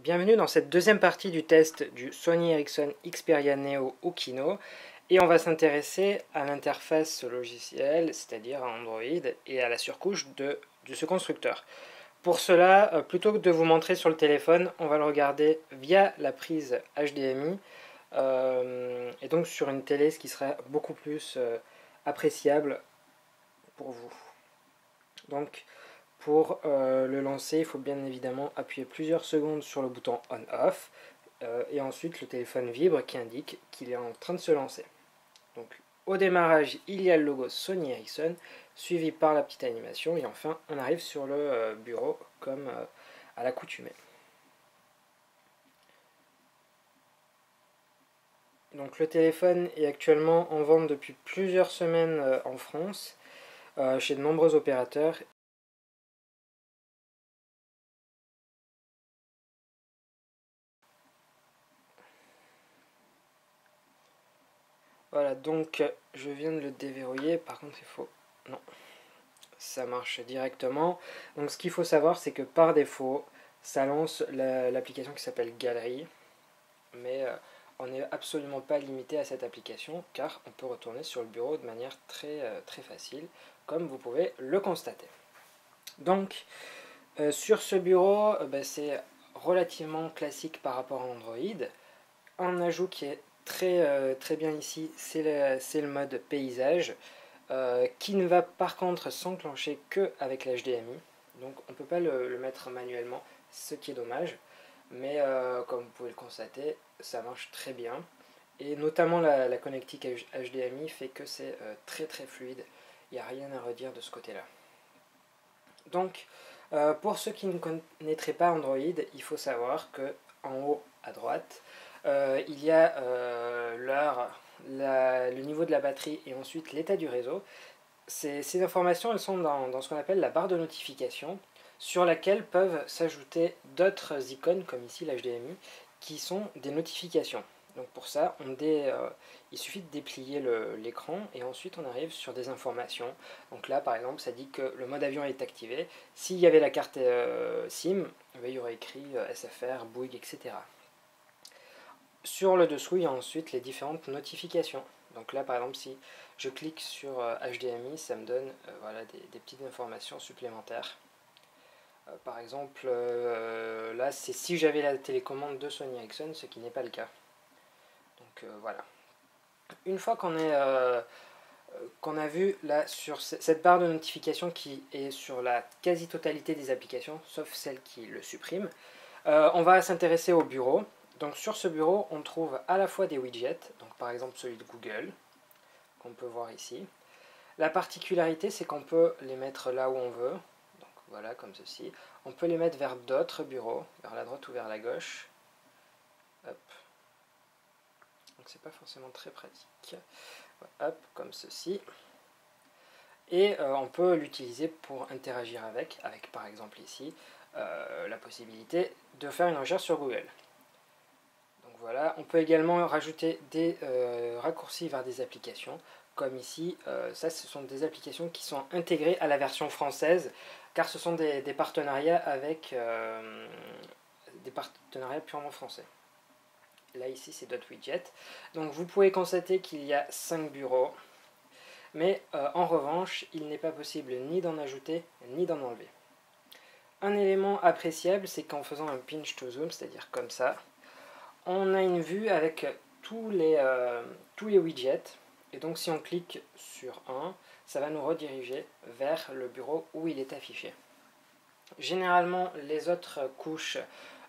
Bienvenue dans cette deuxième partie du test du Sony Ericsson Xperia Neo Okino et on va s'intéresser à l'interface logicielle, c'est-à-dire à Android et à la surcouche de ce constructeur. Pour cela, plutôt que de vous montrer sur le téléphone, on va le regarder via la prise HDMI et donc sur une télé, ce qui serait beaucoup plus appréciable pour vous. Donc, pour le lancer, il faut bien évidemment appuyer plusieurs secondes sur le bouton On-Off et ensuite le téléphone vibre qui indique qu'il est en train de se lancer. Donc au démarrage, il y a le logo Sony Ericsson suivi par la petite animation et enfin on arrive sur le bureau comme à l'accoutumée. Donc le téléphone est actuellement en vente depuis plusieurs semaines en France chez de nombreux opérateurs. Voilà, donc je viens de le déverrouiller, par contre il faut... Non, ça marche directement. Donc ce qu'il faut savoir, c'est que par défaut, ça lance l'application qui s'appelle Galerie, mais on n'est absolument pas limité à cette application, car on peut retourner sur le bureau de manière très facile, comme vous pouvez le constater. Donc, sur ce bureau, c'est relativement classique par rapport à Android. Un ajout qui est très bien ici, c'est le mode paysage, qui ne va par contre s'enclencher que avec l'HDMI. Donc on ne peut pas le mettre manuellement, ce qui est dommage. Mais comme vous pouvez le constater, ça marche très bien. Et notamment la connectique HDMI fait que c'est très fluide. Il n'y a rien à redire de ce côté-là. Donc, pour ceux qui ne connaîtraient pas Android, il faut savoir que en haut à droite, il y a l'heure, le niveau de la batterie et ensuite l'état du réseau. Ces informations elles sont dans ce qu'on appelle la barre de notification, sur laquelle peuvent s'ajouter d'autres icônes, comme ici l'HDMI, qui sont des notifications. Donc pour ça, il suffit de déplier l'écran et ensuite on arrive sur des informations. Donc là par exemple ça dit que le mode avion est activé. S'il y avait la carte SIM, il y aurait écrit SFR, Bouygues, etc. Sur le dessous, il y a ensuite les différentes notifications. Donc là par exemple si je clique sur HDMI, ça me donne voilà, des petites informations supplémentaires. Par exemple, là c'est si j'avais la télécommande de Sony Ericsson, ce qui n'est pas le cas. Donc voilà. Une fois qu'on a vu là sur cette barre de notification qui est sur la quasi-totalité des applications, sauf celles qui le suppriment, on va s'intéresser au bureau. Donc sur ce bureau, on trouve à la fois des widgets, donc par exemple celui de Google, qu'on peut voir ici. La particularité, c'est qu'on peut les mettre là où on veut, donc voilà, comme ceci. On peut les mettre vers d'autres bureaux, vers la droite ou vers la gauche. Hop. Donc c'est pas forcément très pratique. Hop, comme ceci. Et on peut l'utiliser pour interagir avec par exemple ici, la possibilité de faire une recherche sur Google. Donc voilà, on peut également rajouter des raccourcis vers des applications, comme ici, ça ce sont des applications qui sont intégrées à la version française, car ce sont des partenariats avec des partenariats purement français. Là ici c'est .widget. Donc vous pouvez constater qu'il y a 5 bureaux, mais en revanche il n'est pas possible ni d'en ajouter ni d'en enlever. Un élément appréciable, c'est qu'en faisant un pinch to zoom, c'est-à-dire comme ça, on a une vue avec tous les widgets, et donc si on clique sur un, ça va nous rediriger vers le bureau où il est affiché. Généralement, les autres couches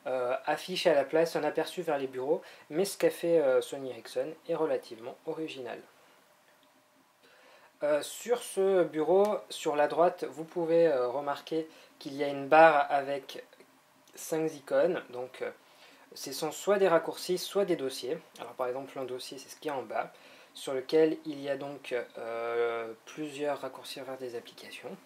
affichent à la place un aperçu vers les bureaux, mais ce qu'a fait Sony Ericsson est relativement original. Sur ce bureau, sur la droite, vous pouvez remarquer qu'il y a une barre avec 5 icônes, donc ce sont soit des raccourcis, soit des dossiers. Alors par exemple, un dossier, c'est ce qui est en bas, sur lequel il y a donc plusieurs raccourcis vers des applications.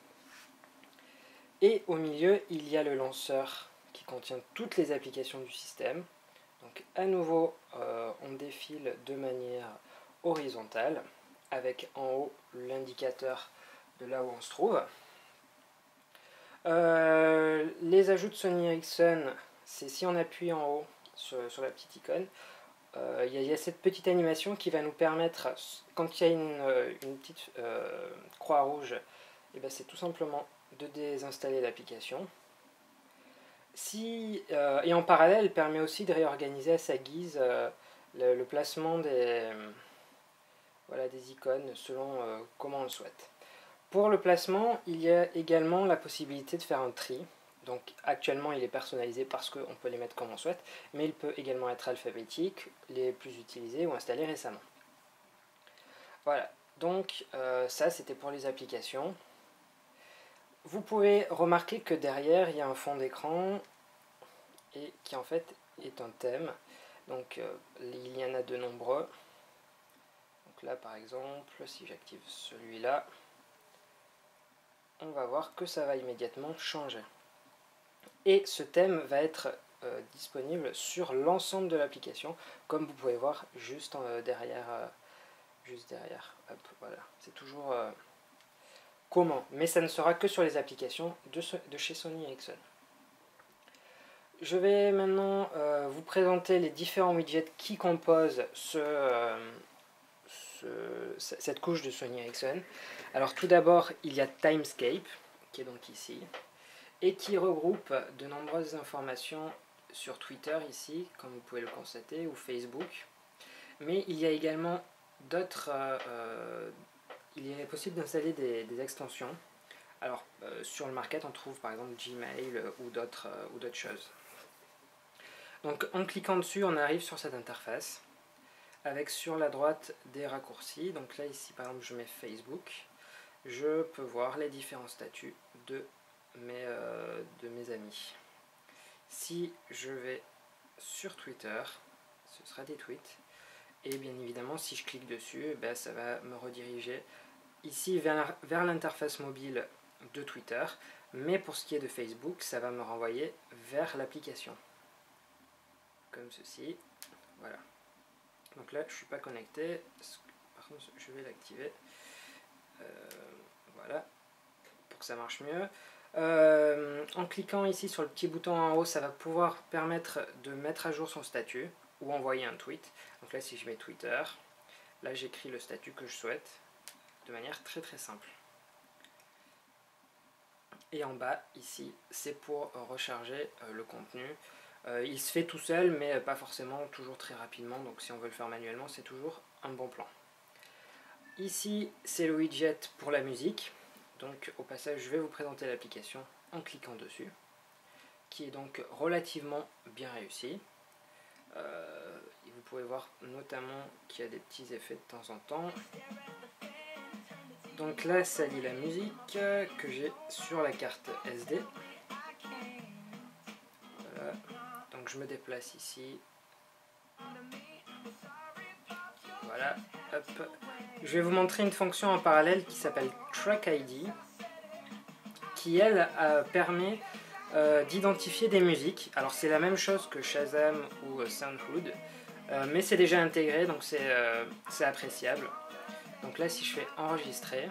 Et au milieu, il y a le lanceur qui contient toutes les applications du système. Donc à nouveau, on défile de manière horizontale, avec en haut l'indicateur de là où on se trouve. Les ajouts de Sony Ericsson c'est si on appuie en haut sur la petite icône, il y a cette petite animation qui va nous permettre, quand il y a une petite croix rouge, et ben c'est tout simplement de désinstaller l'application. Et en parallèle, elle permet aussi de réorganiser à sa guise le placement des icônes selon comment on le souhaite. Pour le placement, il y a également la possibilité de faire un tri. Donc actuellement il est personnalisé parce qu'on peut les mettre comme on souhaite, mais il peut également être alphabétique, les plus utilisés ou installés récemment. Voilà, donc ça c'était pour les applications. Vous pouvez remarquer que derrière il y a un fond d'écran et qui en fait est un thème. Donc il y en a de nombreux. Donc là par exemple, si j'active celui-là, on va voir que ça va immédiatement changer. Et ce thème va être disponible sur l'ensemble de l'application, comme vous pouvez voir juste derrière. Hop, voilà. C'est toujours commun, mais ça ne sera que sur les applications de chez Sony Ericsson. Je vais maintenant vous présenter les différents widgets qui composent cette couche de Sony Ericsson. Alors tout d'abord, il y a Timescape, qui est donc ici, et qui regroupe de nombreuses informations sur Twitter ici, comme vous pouvez le constater, ou Facebook. Mais il y a également d'autres... il est possible d'installer des extensions. Alors, sur le market, on trouve par exemple Gmail ou d'autres choses. Donc, en cliquant dessus, on arrive sur cette interface, avec sur la droite des raccourcis. Donc là, ici, par exemple, je mets Facebook. Je peux voir les différents statuts de mes amis. Si je vais sur Twitter, ce sera des tweets. Et bien évidemment, si je clique dessus, ben, ça va me rediriger ici vers l'interface mobile de Twitter. Mais pour ce qui est de Facebook, ça va me renvoyer vers l'application. Comme ceci. Voilà. Donc là, je ne suis pas connecté. Par contre, je vais l'activer. Voilà. Pour que ça marche mieux. En cliquant ici sur le petit bouton en haut, ça va pouvoir permettre de mettre à jour son statut ou envoyer un tweet. Donc là, si je mets Twitter, là j'écris le statut que je souhaite de manière très très simple. Et en bas, ici, c'est pour recharger le contenu. Il se fait tout seul, mais pas forcément toujours très rapidement. Donc si on veut le faire manuellement, c'est toujours un bon plan. Ici, c'est le widget pour la musique. Donc au passage, je vais vous présenter l'application en cliquant dessus, qui est donc relativement bien réussi. Vous pouvez voir notamment qu'il y a des petits effets de temps en temps. Donc là, ça lit la musique que j'ai sur la carte SD. Voilà. Donc je me déplace ici. Voilà. Hop. Je vais vous montrer une fonction en parallèle qui s'appelle Track ID, qui elle permet d'identifier des musiques. Alors c'est la même chose que Shazam ou Soundhood, mais c'est déjà intégré, donc c'est appréciable. Donc là, si je fais enregistrer,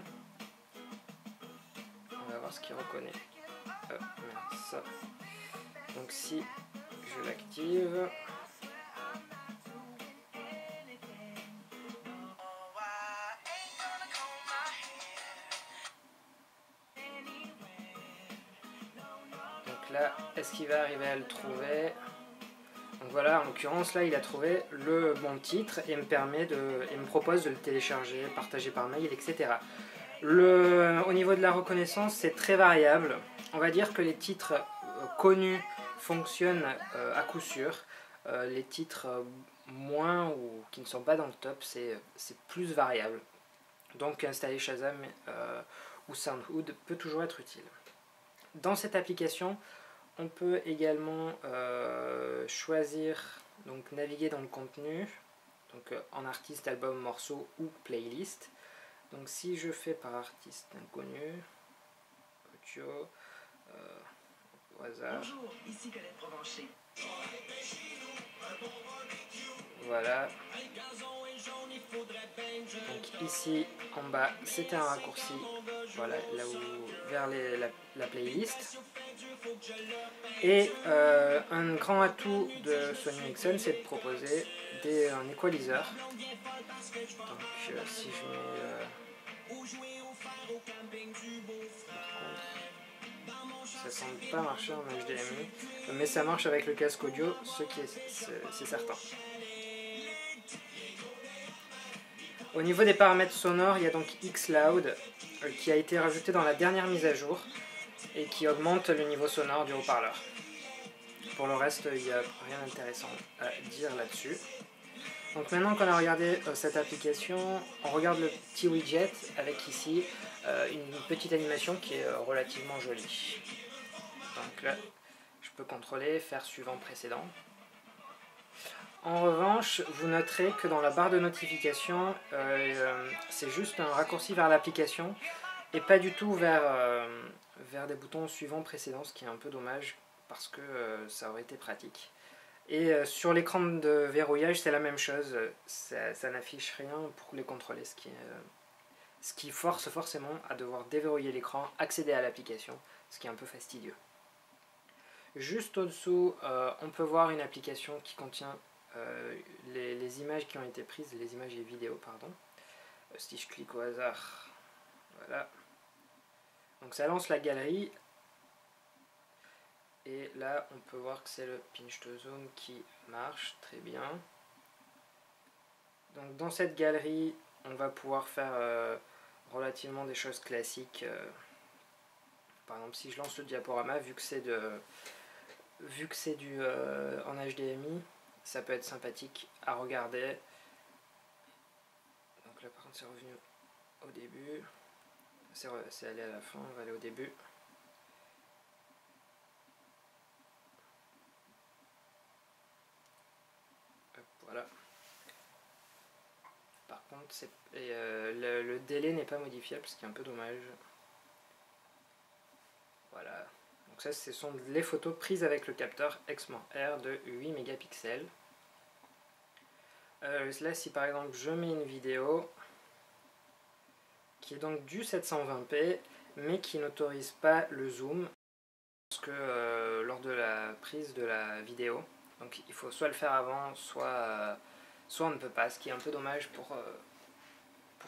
on va voir ce qu'il reconnaît. Ça. Donc si je l'active, donc là, est-ce qu'il va arriver à le trouver? Donc voilà, en l'occurrence là il a trouvé le bon titre et me propose de le télécharger, partager par mail, etc. Au niveau de la reconnaissance, c'est très variable. On va dire que les titres connus fonctionnent à coup sûr. Les titres moins ou qui ne sont pas dans le top, c'est plus variable. Donc installer Shazam ou Soundhood peut toujours être utile. Dans cette application, on peut également choisir, donc naviguer dans le contenu, donc en artiste, album, morceau ou playlist. Donc si je fais par artiste inconnu, audio, au hasard. Bonjour, ici Colette Provencher. Voilà. Donc ici en bas c'était un raccourci, voilà, là où vers la playlist. Et un grand atout de Sony Ericsson, c'est de proposer un equalizer. Donc si je mets... ça semble pas marcher en HDMI, mais ça marche avec le casque audio, ce qui c'est certain. Au niveau des paramètres sonores, il y a donc Xloud qui a été rajouté dans la dernière mise à jour et qui augmente le niveau sonore du haut-parleur. Pour le reste, il n'y a rien d'intéressant à dire là-dessus. Donc maintenant qu'on a regardé cette application, on regarde le petit widget avec ici une petite animation qui est relativement jolie. Donc là, je peux contrôler, faire suivant précédent. En revanche, vous noterez que dans la barre de notification, c'est juste un raccourci vers l'application et pas du tout vers des boutons suivants précédents, ce qui est un peu dommage parce que ça aurait été pratique. Et sur l'écran de verrouillage, c'est la même chose, ça n'affiche rien pour les contrôler, ce qui force forcément à devoir déverrouiller l'écran, accéder à l'application, ce qui est un peu fastidieux. Juste au-dessous, on peut voir une application qui contient les images qui ont été prises, les images et vidéos, pardon. Si je clique au hasard, voilà. Donc ça lance la galerie. Et là, on peut voir que c'est le pinch to zoom qui marche très bien. Donc dans cette galerie, on va pouvoir faire relativement des choses classiques. Par exemple, si je lance le diaporama, vu que c'est en HDMI, ça peut être sympathique à regarder. Donc là, par contre, c'est revenu au début. C'est allé à la fin, on va aller au début. Hop, voilà. Par contre, le délai n'est pas modifiable, ce qui est un peu dommage. Voilà. Donc ça, ce sont les photos prises avec le capteur Exmor-R de 8 mégapixels. Là, si par exemple je mets une vidéo qui est donc du 720p, mais qui n'autorise pas le zoom, parce que lors de la prise de la vidéo, donc il faut soit le faire avant, soit on ne peut pas, ce qui est un peu dommage pour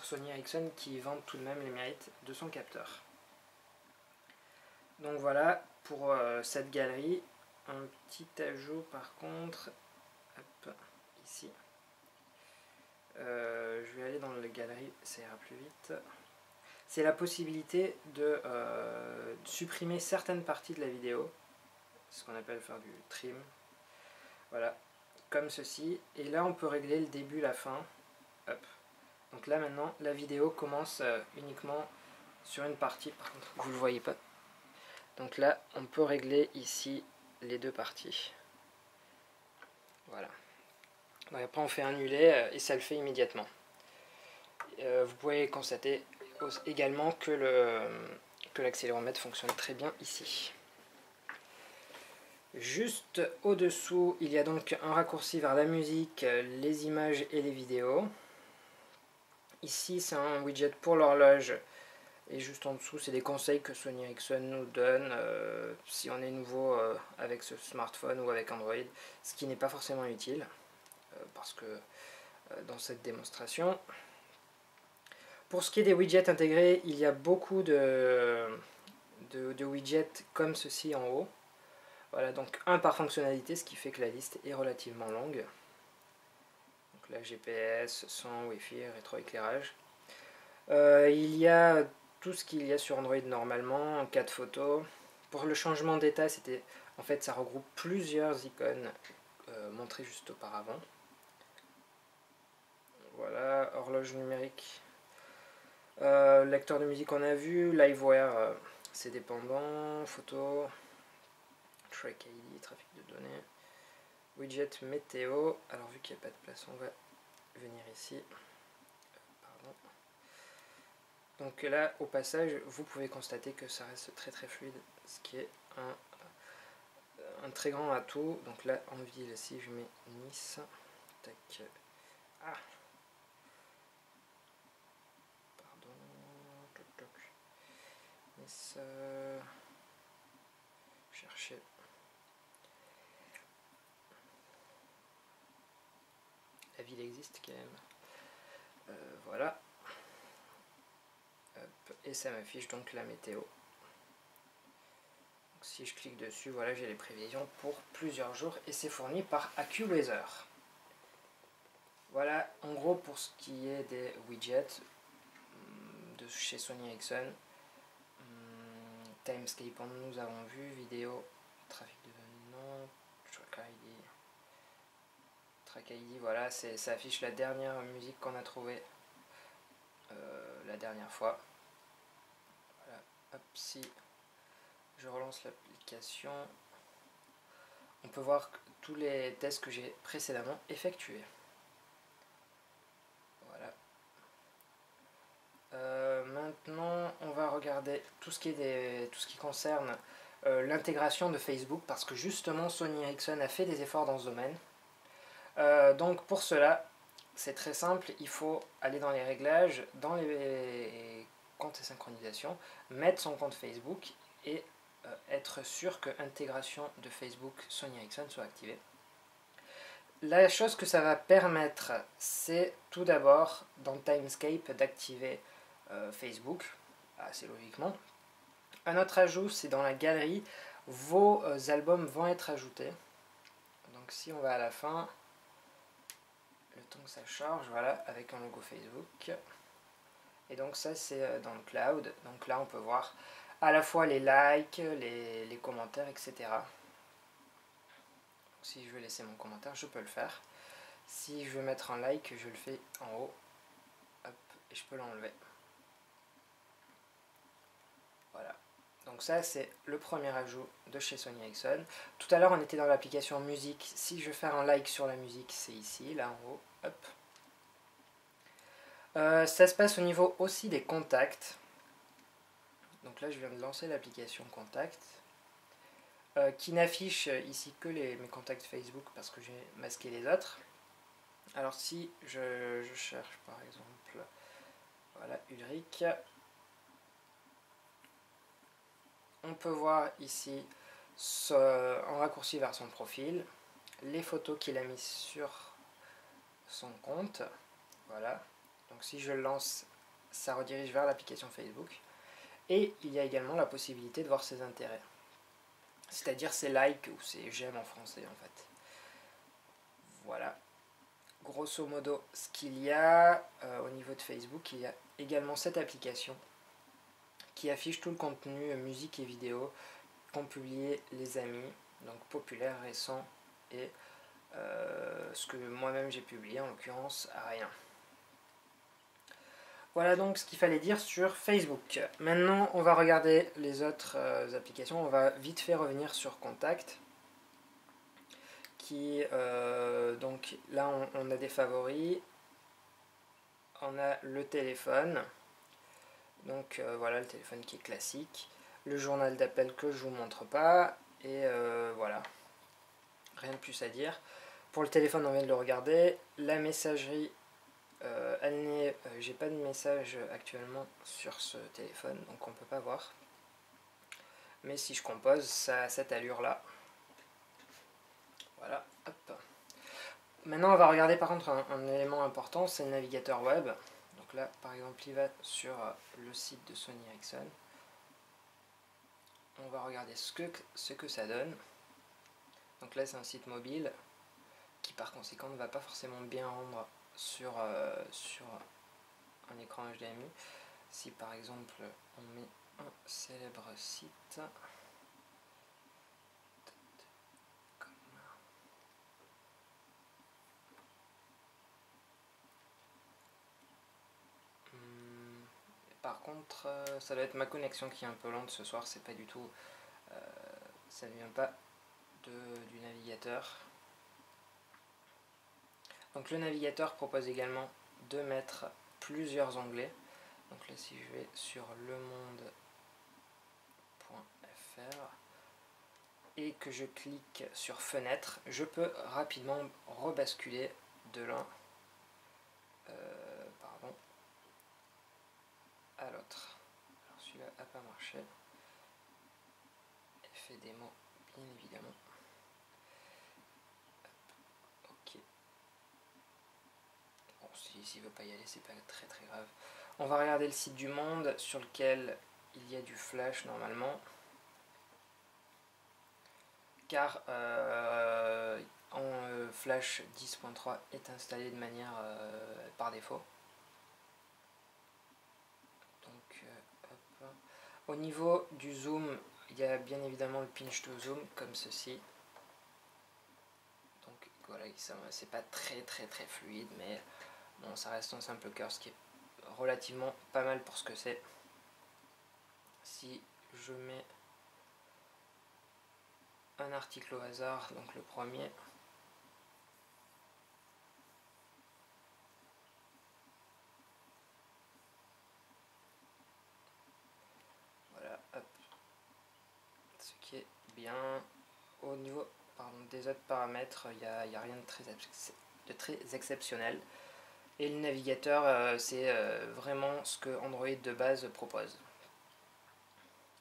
Sony Ericsson qui vend tout de même les mérites de son capteur. Donc voilà pour cette galerie. Un petit ajout par contre, hop, ici. Je vais aller dans la galerie, ça ira plus vite. C'est la possibilité de supprimer certaines parties de la vidéo, ce qu'on appelle faire du trim. Voilà, comme ceci. Et là, on peut régler le début, la fin. Hop. Donc là, maintenant, la vidéo commence uniquement sur une partie. Par contre, vous ne le voyez pas. Donc là, on peut régler ici les deux parties. Voilà. Donc après, on fait annuler et ça le fait immédiatement. Vous pouvez constater également que l'accéléromètre fonctionne très bien ici. Juste au-dessous, il y a donc un raccourci vers la musique, les images et les vidéos. Ici, c'est un widget pour l'horloge. Et juste en dessous, c'est des conseils que Sony Ericsson nous donne si on est nouveau avec ce smartphone ou avec Android, ce qui n'est pas forcément utile, parce que dans cette démonstration. Pour ce qui est des widgets intégrés, il y a beaucoup de widgets comme ceci en haut. Voilà, donc un par fonctionnalité, ce qui fait que la liste est relativement longue. Donc là, GPS, son, Wi-Fi, rétroéclairage. Il y a tout ce qu'il y a sur Android normalement, en cas de photo. Pour le changement d'état, en fait, ça regroupe plusieurs icônes montrées juste auparavant. Voilà, horloge numérique. Lecteur de musique on a vu, Liveware c'est dépendant, photo, Track ID, trafic de données, widget météo, alors vu qu'il n'y a pas de place on va venir ici, pardon. Donc là au passage vous pouvez constater que ça reste très très fluide, ce qui est un très grand atout. Donc là en ville, si je mets Nice, tac, ah, marcher. La ville existe quand même. Voilà. Hop. Et ça m'affiche donc la météo. Donc, si je clique dessus, voilà, j'ai les prévisions pour plusieurs jours et c'est fourni par AccuWeather. Voilà, en gros, pour ce qui est des widgets de chez Sony Ericsson. Timescape, nous avons vu, vidéo, trafic d'événements, Track ID, voilà, ça affiche la dernière musique qu'on a trouvée la dernière fois. Voilà, hop, si je relance l'application, on peut voir tous les tests que j'ai précédemment effectués. Voilà. Maintenant, on va regarder tout ce qui concerne l'intégration de Facebook, parce que justement Sony Ericsson a fait des efforts dans ce domaine. Donc pour cela, c'est très simple, il faut aller dans les réglages, dans les comptes et synchronisation, mettre son compte Facebook et être sûr que l'intégration de Facebook Sony Ericsson soit activée. La chose que ça va permettre, c'est tout d'abord dans Timescape d'activer Facebook, assez logiquement. Un autre ajout, c'est dans la galerie, vos albums vont être ajoutés. Donc si on va à la fin, le temps que ça charge, voilà, avec un logo Facebook. Et donc ça c'est dans le cloud, donc là on peut voir à la fois les likes, les commentaires, etc. Donc, si je veux laisser mon commentaire, je peux le faire. Si je veux mettre un like, je le fais en haut, hop, et je peux l'enlever. Voilà. Donc ça c'est le premier ajout de chez Sony Ericsson. Tout à l'heure on était dans l'application musique. Si je veux faire un like sur la musique, c'est ici, là en haut, hop. Ça se passe au niveau aussi des contacts. Donc là je viens de lancer l'application contact, qui n'affiche ici que mes contacts Facebook parce que j'ai masqué les autres. Alors si je cherche par exemple, voilà, Ulrich, on peut voir ici en raccourci vers son profil, les photos qu'il a mises sur son compte. Voilà, donc si je lance, ça redirige vers l'application Facebook. Et il y a également la possibilité de voir ses intérêts, c'est-à-dire ses likes ou ses j'aime en français en fait. Voilà, grosso modo ce qu'il y a au niveau de Facebook. Il y a également cette application qui affiche tout le contenu musique et vidéo qu'ont publié les amis, donc populaires, récents et ce que moi-même j'ai publié, en l'occurrence rien. Voilà donc ce qu'il fallait dire sur Facebook. Maintenant, on va regarder les autres applications. On va vite fait revenir sur Contact. Donc là, on a des favoris. On a le téléphone. Donc voilà, le téléphone qui est classique. Le journal d'appel que je ne vous montre pas. Et voilà. Rien de plus à dire. Pour le téléphone, on vient de le regarder. La messagerie... j'ai pas de message actuellement sur ce téléphone, donc on peut pas voir. Mais si je compose, ça a cette allure là. Voilà, hop. Maintenant on va regarder par contre un élément important, c'est le navigateur web. Donc là par exemple il va sur le site de Sony Ericsson. On va regarder ce que ça donne. Donc là c'est un site mobile qui par conséquent ne va pas forcément bien rendre sur un écran HDMI. Si par exemple on met un célèbre site par contre ça doit être ma connexion qui est un peu lente ce soir, c'est pas du tout ça ne vient pas du navigateur. Donc le navigateur propose également de mettre plusieurs onglets. Donc là si je vais sur lemonde.fr et que je clique sur fenêtre, je peux rapidement rebasculer de l'un à l'autre. Alors celui-là n'a pas marché. Effet démo bien évidemment. Ok. Bon, s'il veut pas y aller, c'est pas très très grave. On va regarder le site du Monde sur lequel il y a du flash normalement. Car Flash 10.3 est installé de manière par défaut. Donc, hop. Au niveau du zoom, il y a bien évidemment le pinch to zoom comme ceci. Donc voilà, c'est pas très fluide, mais bon, ça reste un simple curse qui est relativement pas mal pour ce que c'est. Si je mets un article au hasard, donc le premier, voilà, hop, ce qui est bien. Au niveau des autres paramètres, il n'y a rien de très exceptionnel. Et le navigateur, c'est vraiment ce que Android de base propose.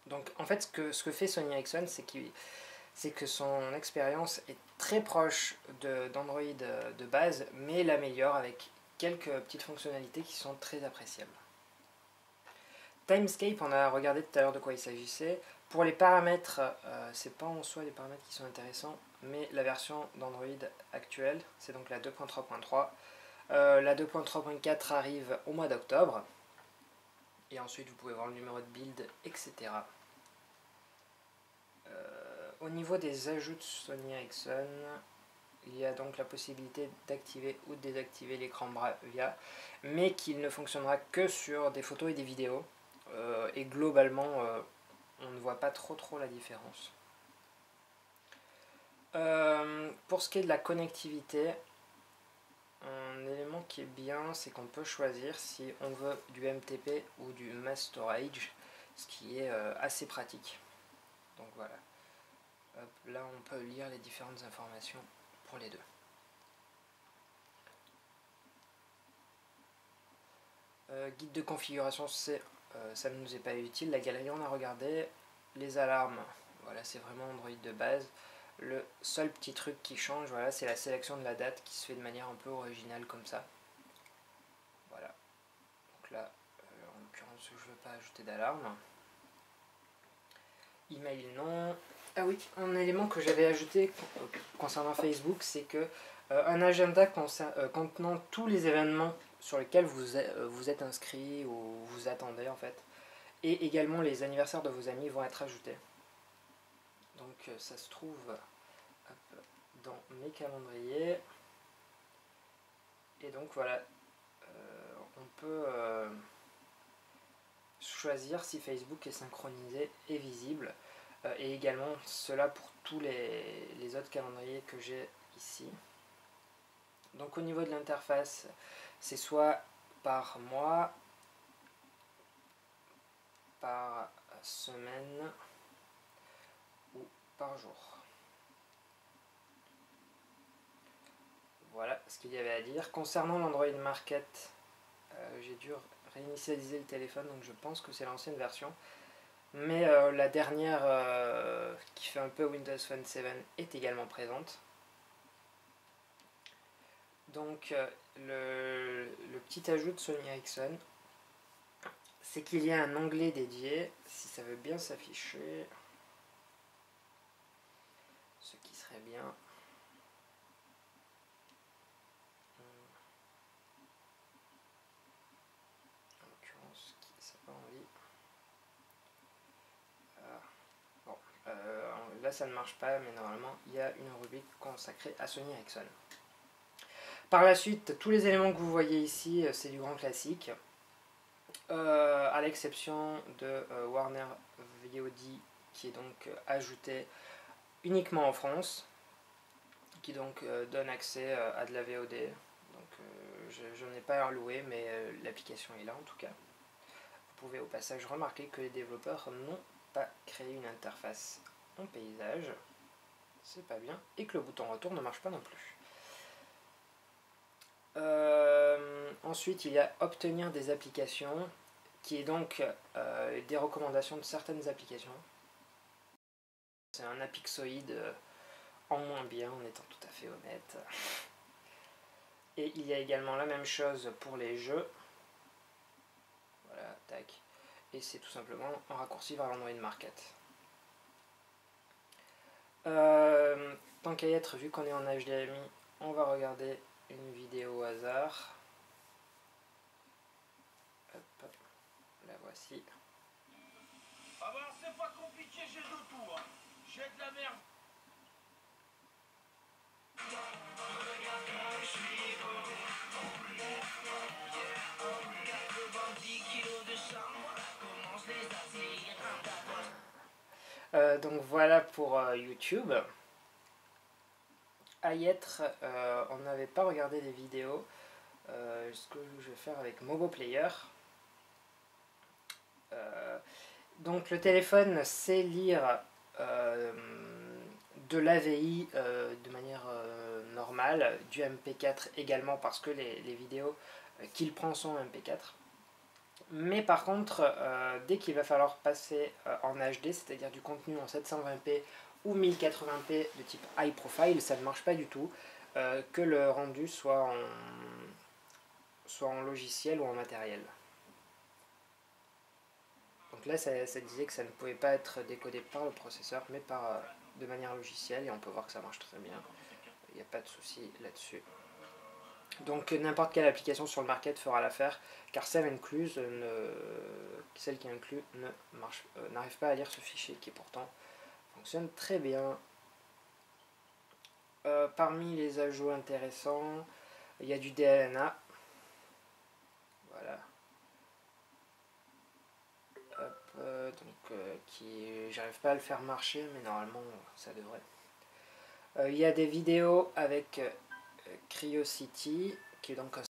Donc en fait, ce que fait Sony Ericsson, c'est que son expérience est très proche d'Android de base, mais l'améliore avec quelques petites fonctionnalités qui sont très appréciables. Timescape, on a regardé tout à l'heure de quoi il s'agissait. Pour les paramètres, c'est pas en soi les paramètres qui sont intéressants, mais la version d'Android actuelle, c'est donc la 2.3.3. La 2.3.4 arrive au mois d'octobre. Et ensuite, vous pouvez voir le numéro de build, etc. Au niveau des ajouts de Sony Ericsson, il y a donc la possibilité d'activer ou de désactiver l'écran Bravia, mais qu'il ne fonctionnera que sur des photos et des vidéos. Et globalement, on ne voit pas trop la différence. Pour ce qui est de la connectivité, un élément qui est bien, c'est qu'on peut choisir si on veut du MTP ou du Mass Storage, ce qui est assez pratique. Donc voilà. Hop, là, on peut lire les différentes informations pour les deux. Guide de configuration, ça ne nous est pas utile. La galerie, on a regardé. Les alarmes, voilà, c'est vraiment Android de base. Le seul petit truc qui change, voilà, c'est la sélection de la date qui se fait de manière un peu originale comme ça. Voilà. Donc là, en l'occurrence, je ne veux pas ajouter d'alarme. Email, non. Ah oui, un élément que j'avais ajouté concernant Facebook, c'est que un agenda contenant tous les événements sur lesquels vous êtes inscrit ou vous attendez en fait, et également les anniversaires de vos amis vont être ajoutés. Donc ça se trouve hop, dans mes calendriers. Et donc voilà, on peut choisir si Facebook est synchronisé et visible. Et également cela pour tous les autres calendriers que j'ai ici. Donc au niveau de l'interface, c'est soit par mois, par semaine ou par jour. Voilà ce qu'il y avait à dire. Concernant l'Android Market, j'ai dû réinitialiser le téléphone, donc je pense que c'est l'ancienne version. Mais la dernière, qui fait un peu Windows Phone 7, est également présente. Donc le petit ajout de Sony Ericsson, c'est qu'il y a un onglet dédié, si ça veut bien s'afficher, ce qui serait bien. En l'occurrence, ça n'a pas envie. Bon, là ça ne marche pas, mais normalement il y a une rubrique consacrée à Sony Ericsson. Par la suite, tous les éléments que vous voyez ici, c'est du grand classique. À l'exception de Warner VOD qui est donc ajouté uniquement en France, qui donc donne accès à de la VOD. Donc je n'ai pas loué, mais l'application est là en tout cas. Vous pouvez au passage remarquer que les développeurs n'ont pas créé une interface en paysage, c'est pas bien, et que le bouton retour ne marche pas non plus. Ensuite, il y a obtenir des applications, qui est donc des recommandations de certaines applications. C'est un apixoïde en moins bien, en étant tout à fait honnête. Et il y a également la même chose pour les jeux. Voilà, tac. Et c'est tout simplement un raccourci vers l'Android Market. Tant qu'à y être, vu qu'on est en HDMI, on va regarder une vidéo au hasard. Hop, la voici. Ah bah c'est pas compliqué, j'ai de tout, hein. J'ai de la merde. Donc voilà pour YouTube. À y être, on n'avait pas regardé les vidéos. Ce que je vais faire avec Mobo Player. Donc le téléphone sait lire de l'AVI de manière normale, du MP4 également parce que les vidéos qu'il prend sont MP4. Mais par contre, dès qu'il va falloir passer en HD, c'est-à-dire du contenu en 720p ou 1080p de type high profile, ça ne marche pas du tout, que le rendu soit en logiciel ou en matériel. Donc là, ça disait que ça ne pouvait pas être décodé par le processeur, mais de manière logicielle, et on peut voir que ça marche très bien. Il n'y a pas de souci là-dessus. Donc n'importe quelle application sur le market fera l'affaire, car celle qui inclut n'arrive pas à lire ce fichier qui pourtant fonctionne très bien. Parmi les ajouts intéressants, il y a du DLNA. Voilà. J'arrive pas à le faire marcher, mais normalement ça devrait. Il y a des vidéos avec Cryocity, qui est donc un